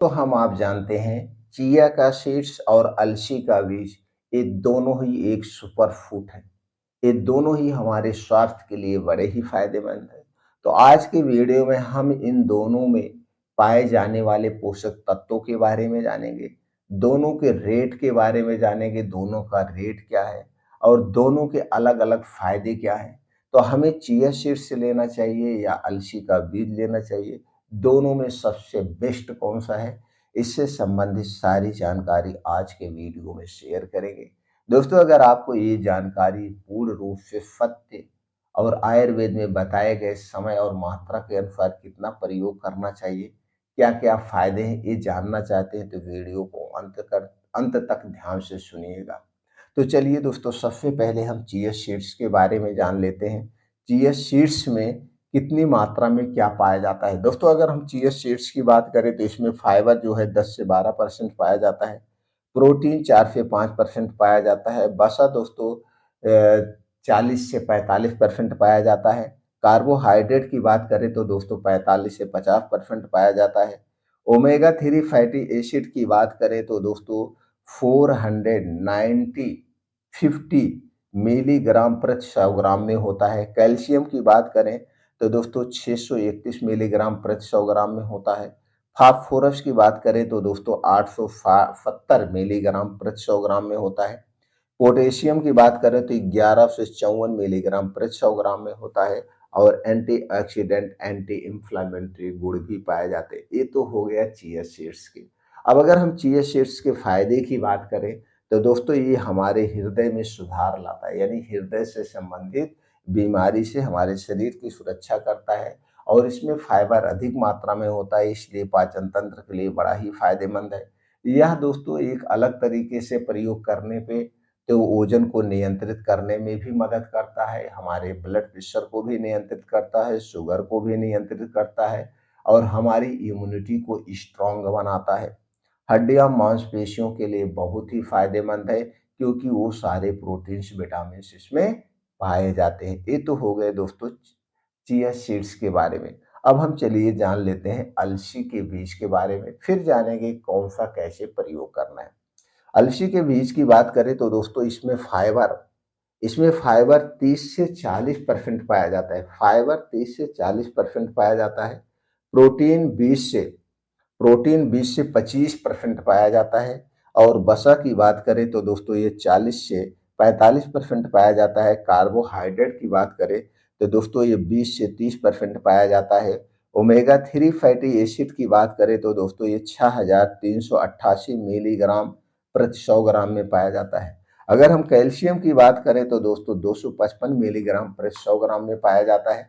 तो हम आप जानते हैं चिया का सीड्स और अलसी का बीज ये दोनों ही एक सुपर फूड है। ये दोनों ही हमारे स्वास्थ्य के लिए बड़े ही फायदेमंद हैं। तो आज की वीडियो में हम इन दोनों में पाए जाने वाले पोषक तत्वों के बारे में जानेंगे, दोनों के रेट के बारे में जानेंगे, दोनों का रेट क्या है और दोनों के अलग-अलग फायदे क्या हैं। तो हमें चिया सीड्स लेना चाहिए या अलसी का बीज लेना चाहिए, दोनों में सबसे बेस्ट कौन-सा है? इससे संबंधित सारी जानकारी आज के वीडियो में शेयर करेंगे। दोस्तों, अगर आपको ये जानकारी पूर्ण रूप से सत्य और आयुर्वेद में बताए गए समय और मात्रा के अनुसार कितना प्रयोग करना चाहिए, क्या-क्या फायदे हैं, ये जानना चाहते हैं तो वीडियो को अंत तक ध्यान से सुनिएगा। तो चलिए दोस्तों, सबसे पहले हम चिया सीड्स के बारे में जान लेते हैं। चिया सीड्स में कितनी मात्रा में क्या पाया जाता है? दोस्तों, अगर हम चिया सीड्स की बात करें तो इसमें फाइबर जो है 10 से 12% पाया जाता है। प्रोटीन 4 से 5% पाया जाता है। वसा दोस्तों 40 से 45% पाया जाता है। कार्बोहाइड्रेट की बात करें तो दोस्तों 45 से 50% पाया जाता है। ओमेगा 3 फैटी एसिड की बात करें तो दोस्तों 490 50 मिलीग्राम प्रति 100 ग्राम में होता है। कैल्शियम की बात करें तो दोस्तों 631 मिलीग्राम प्रति 100 ग्राम में होता है। फास्फोरस की बात करें तो दोस्तों 870 मिलीग्राम प्रति 100 ग्राम में होता है। पोटेशियम की बात करें तो 11 से 54 मिलीग्राम प्रति 100 ग्राम में होता है और एंटीऑक्सीडेंट एंटी इंफ्लेमेटरी गुण भी पाए जाते हैं। ये तो हो गया चिया सीड्स की। अब अगर हम चिया सीड्स के फायदे की बात करें तो दोस्तों ये हमारे हृदय में सुधार लाता है, यानी हृदय से संबंधित बीमारी से हमारे शरीर की सुरक्षा करता है और इसमें फाइबर अधिक मात्रा में होता है, इसलिए पाचन तंत्र के लिए बड़ा ही फायदेमंद है। यह दोस्तों एक अलग तरीके से प्रयोग करने पे तो वजन को नियंत्रित करने में भी मदद करता है, हमारे ब्लड प्रेशर को भी नियंत्रित करता है, शुगर को भी नियंत्रित करता है और हमारी इम्यूनिटी को स्ट्रांग बनाता है। हड्डियां मांसपेशियों के लिए बहुत ही फायदेमंद है क्योंकि वो सारे प्रोटीन्स विटामिन इसमें पाए जाते हैं। ये तो हो गए दोस्तों चिया सीड्स के बारे में। अब हम चलिए जान लेते हैं अलसी के बीज के बारे में, फिर जानेंगे कौन सा कैसे प्रयोग करना है। अलसी के बीज की बात करें तो दोस्तों इसमें फाइबर 30 से 40% पाया जाता है। फाइबर 30 से 40% पाया जाता है। प्रोटीन 20 से प्रोटीन 20 से 25% पाया जाता है और वसा की बात करें तो दोस्तों ये 40 से 45% पाया जाता है। कार्बोहाइड्रेट की बात करें तो दोस्तों ये 20 से 30% पाया जाता है। ओमेगा 3 फैटी एसिड की बात करें तो दोस्तों ये 6388 मिलीग्राम प्रति 100 ग्राम में पाया जाता है। अगर हम कैल्शियम की बात करें तो दोस्तों 255 मिलीग्राम प्रति 100 ग्राम में पाया जाता है।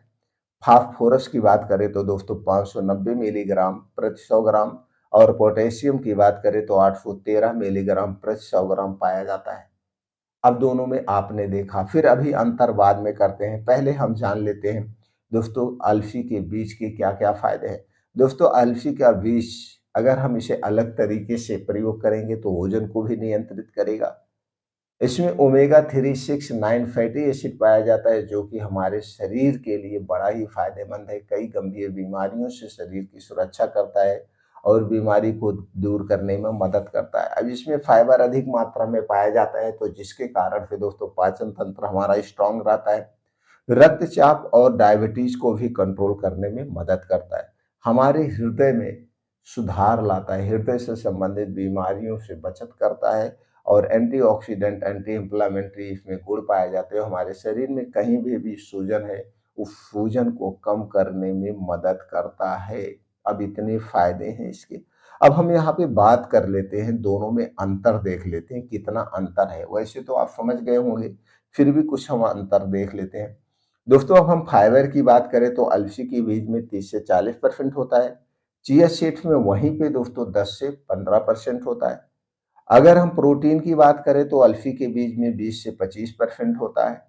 फास्फोरस की बात करें तो दोस्तों 590 मिलीग्राम प्रति 100 ग्राम और पोटेशियम की बात करें तो 813 मिलीग्राम प्रति 100 ग्राम पाया जाता है। अब दोनों में आपने देखा, फिर अभी अंतर बाद में करते हैं। पहले हम जान लेते हैं दोस्तों अलसी के बीज के क्या-क्या फायदे हैं। दोस्तों अलसी का बीज अगर हम इसे अलग तरीके से प्रयोग करेंगे तो वजन को भी नियंत्रित करेगा। इसमें ओमेगा 3 6 9 फैटी एसिड पाया जाता है जो कि हमारे शरीर के लिए बड़ा ही फायदेमंद है। कई गंभीर बीमारियों से शरीर की सुरक्षा करता है और बीमारी को दूर करने में मदद करता है। अब इसमें फाइबर अधिक मात्रा में पाया जाता है तो जिसके कारण से दोस्तों पाचन तंत्र हमारा स्ट्रांग रहता है। रक्तचाप और डायबिटीज को भी कंट्रोल करने में मदद करता है। हमारे हृदय में सुधार लाता है, हृदय से संबंधित बीमारियों से बचत करता है और एंटीऑक्सीडेंट एंटी इंफ्लेमेटरी इसमें गुण पाए जाते हैं। हमारे शरीर में कहीं भी सूजन है उस सूजन को कम करने में मदद करता है। अब इतने फायदे हैं इसके। अब हम यहाँ पे बात कर लेते हैं, दोनों में अंतर देख लेते हैं कितना अंतर है। वैसे तो आप समझ गए होंगे, फिर भी कुछ हम अंतर देख लेते हैं। दोस्तों अब हम फाइबर की बात करें तो अलसी के बीज में 30 से 40% होता है। चिया सीड्स में वहीं पे दोस्तों 10 से 15% होता है। अगर हम प्रोटीन की बात करें तो अलसी के बीज में 20 से 25% होता है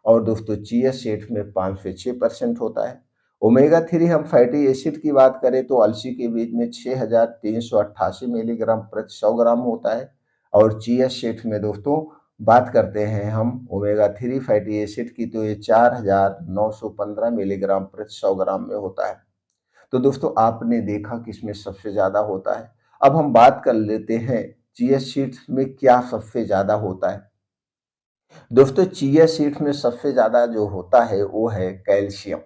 और दोस्तों चिया सीड्स में 5 से 6% होता है। ओमेगा 3 हम फैटी एसिड की बात करें तो अलसी के बीज में 6388 मिलीग्राम प्रति 100 ग्राम होता है और चिया सीड्स में दोस्तों बात करते हैं हम ओमेगा 3 फैटी एसिड की तो ये 4915 मिलीग्राम प्रति 100 ग्राम में होता है। तो दोस्तों आपने देखा किसमें सबसे ज़्यादा होता है। अब हम बात कर लेते हैं चिया सीड्स में क्या सबसे ज़्यादा होता है। दोस्तों चिया सीड्स में सबसे ज़्यादा जो होता है वो है कैल्शियम।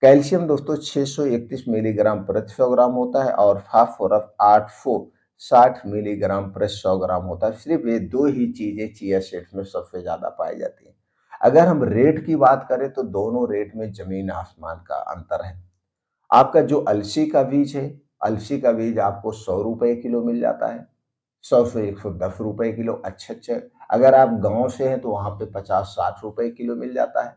कैल्शियम दोस्तों 631 मिलीग्राम प्रति 100 ग्राम होता है और फास्फोरस 860 मिलीग्राम प्रति 100 ग्राम होता है। सिर्फ ये दो ही चीजें चिया सीड्स में सबसे ज्यादा पाई जाती हैं। अगर हम रेट की बात करें तो दोनों रेट में जमीन आसमान का अंतर है। आपका जो अलसी का बीज है, अलसी का बीज आपको 100 रुपए किलो मिल जाता है, 100 से 110 रुपए किलो। अच्छे अगर आप गांव से हैं तो वहां पे 50-60 रुपए किलो मिल जाता है।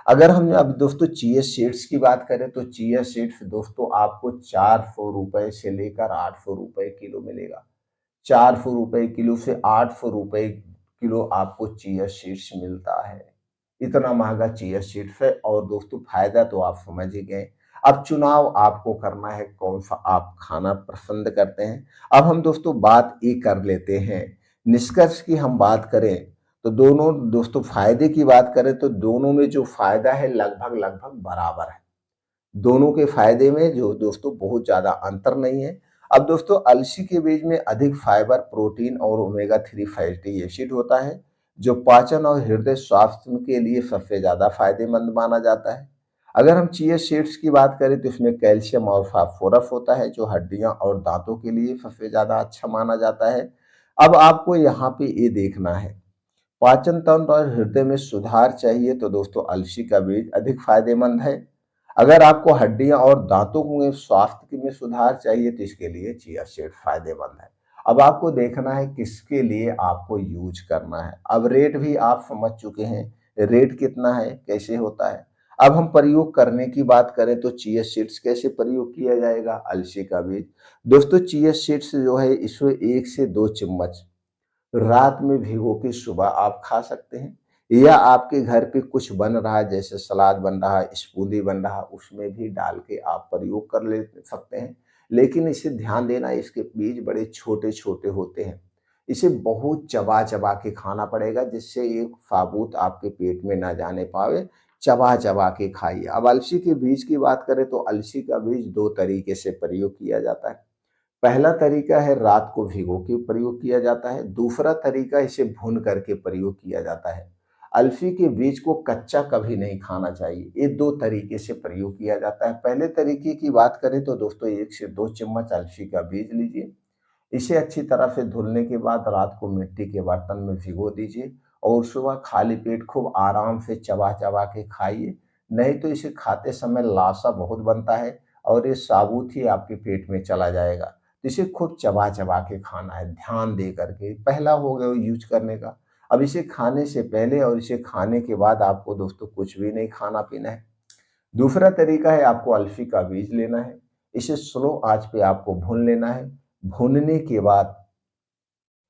अगर हम अब दोस्तों चिया सीड्स की बात करें तो चिया सीड्स दोस्तों आपको 400 रुपए से लेकर 800 रुपए किलो मिलेगा। 400 रुपए किलो से 800 रुपए किलो आपको चिया सीड्स मिलता है। इतना महंगा चिया सीड्स है और दोस्तों फायदा तो आप समझ ही गए। अब चुनाव आपको करना है कौन सा आप खाना पसंद करते हैं। अब हम दोस्तों बात ये कर लेते हैं, निष्कर्ष की हम बात करें तो दोनों दोस्तों फायदे की बात करें तो दोनों में जो फायदा है लगभग लगभग बराबर है। दोनों के फायदे में जो दोस्तों बहुत ज्यादा अंतर नहीं है। अब दोस्तों अलसी के बीज में अधिक फाइबर, प्रोटीन और ओमेगा 3 फैटी एसिड होता है जो पाचन और हृदय स्वास्थ्य के लिए सबसे ज्यादा फायदेमंद माना जाता है। अगर हम चिया सीड्स की बात करें तो इसमें कैल्शियम और फास्फोरस होता है जो हड्डियां और दांतों के लिए सबसे ज्यादा अच्छा माना जाता है। अब आपको यहाँ पे ये देखना है, पाचन तंत्र और हृदय में सुधार चाहिए तो दोस्तों अलसी का बीज अधिक फायदेमंद है। अगर आपको हड्डियां और दांतों में स्वास्थ्य में सुधार चाहिए तो इसके लिए चिया सीड फायदेमंद है। अब आपको देखना है किसके लिए आपको यूज करना है। अब रेट भी आप समझ चुके हैं, रेट कितना है, कैसे होता है। अब हम प्रयोग करने की बात करें तो चिया सीड्स कैसे प्रयोग किया जाएगा, अलसी का बीज दोस्तों चिया सीड्स जो है इसमें 1 से 2 चम्मच रात में भिगो के सुबह आप खा सकते हैं, या आपके घर पे कुछ बन रहा है जैसे सलाद बन रहा है, स्मूदी बन रहा है, उसमें भी डाल के आप प्रयोग कर ले सकते हैं। लेकिन इसे ध्यान देना, इसके बीज बड़े छोटे छोटे होते हैं, इसे बहुत चबा चबा के खाना पड़ेगा जिससे ये साबुत आपके पेट में ना जाने पावे। चबा चबा के खाइए। अब अलसी के बीज की बात करें तो अलसी का बीज दो तरीके से प्रयोग किया जाता है। पहला तरीका है रात को भिगो के प्रयोग किया जाता है, दूसरा तरीका इसे भून करके प्रयोग किया जाता है। अलसी के बीज को कच्चा कभी नहीं खाना चाहिए। ये दो तरीके से प्रयोग किया जाता है। पहले तरीके की बात करें तो दोस्तों 1 से 2 चम्मच अलसी का बीज लीजिए, इसे अच्छी तरह से धुलने के बाद रात को मिट्टी के बर्तन में भिगो दीजिए और सुबह खाली पेट खूब आराम से चबा चबा के खाइए। नहीं तो इसे खाते समय लासा बहुत बनता है और ये साबुत ही आपके पेट में चला जाएगा। तो इसे खूब चबा चबा के खाना है, ध्यान दे करके। पहला हो गया यूज करने का। अब इसे खाने से पहले और इसे खाने के बाद आपको दोस्तों कुछ भी नहीं खाना पीना है। दूसरा तरीका है आपको अलसी का बीज लेना है, इसे स्लो आंच पे आपको भून लेना है। भूनने के बाद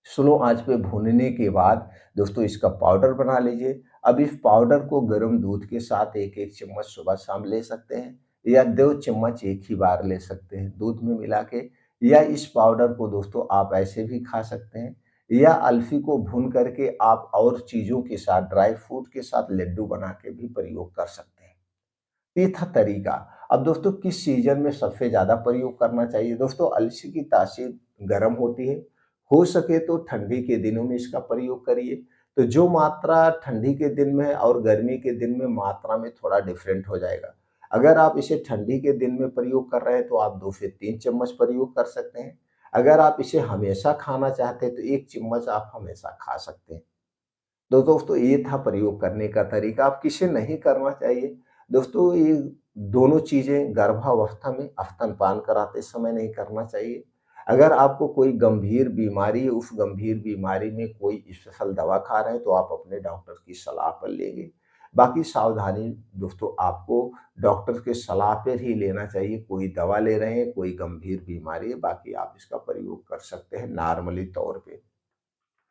स्लो आंच पे भूनने के बाद दोस्तों इसका पाउडर बना लीजिए। अब इस पाउडर को गर्म दूध के साथ एक एक चम्मच सुबह शाम ले सकते हैं, या 2 चम्मच एक ही बार ले सकते हैं दूध में मिला के। या इस पाउडर को दोस्तों आप ऐसे भी खा सकते हैं, या अलसी को भून करके आप और चीज़ों के साथ, ड्राई फ्रूट के साथ लड्डू बना के भी प्रयोग कर सकते हैं। ये था तरीका। अब दोस्तों किस सीजन में सबसे ज़्यादा प्रयोग करना चाहिए? दोस्तों अलसी की तासीर गर्म होती है, हो सके तो ठंडी के दिनों में इसका प्रयोग करिए। तो जो मात्रा ठंडी के दिन में है और गर्मी के दिन में मात्रा में थोड़ा डिफरेंट हो जाएगा। अगर आप इसे ठंडी के दिन में प्रयोग कर रहे हैं तो आप 2 से 3 चम्मच प्रयोग कर सकते हैं। अगर आप इसे हमेशा खाना चाहते हैं तो 1 चम्मच आप हमेशा खा सकते हैं। तो दोस्तों ये था प्रयोग करने का तरीका। अब किसे नहीं करना चाहिए? दोस्तों ये दोनों चीज़ें गर्भावस्था में स्तनपान कराते समय नहीं करना चाहिए। अगर आपको कोई गंभीर बीमारी है, उस गंभीर बीमारी में कोई स्पेशल दवा खा रहे हैं तो आप अपने डॉक्टर की सलाह पर लेंगे। बाकी सावधानी दोस्तों आपको डॉक्टर के सलाह पर ही लेना चाहिए। कोई दवा ले रहे हैं, कोई गंभीर बीमारी है, बाकी आप इसका प्रयोग कर सकते हैं नॉर्मली तौर पे।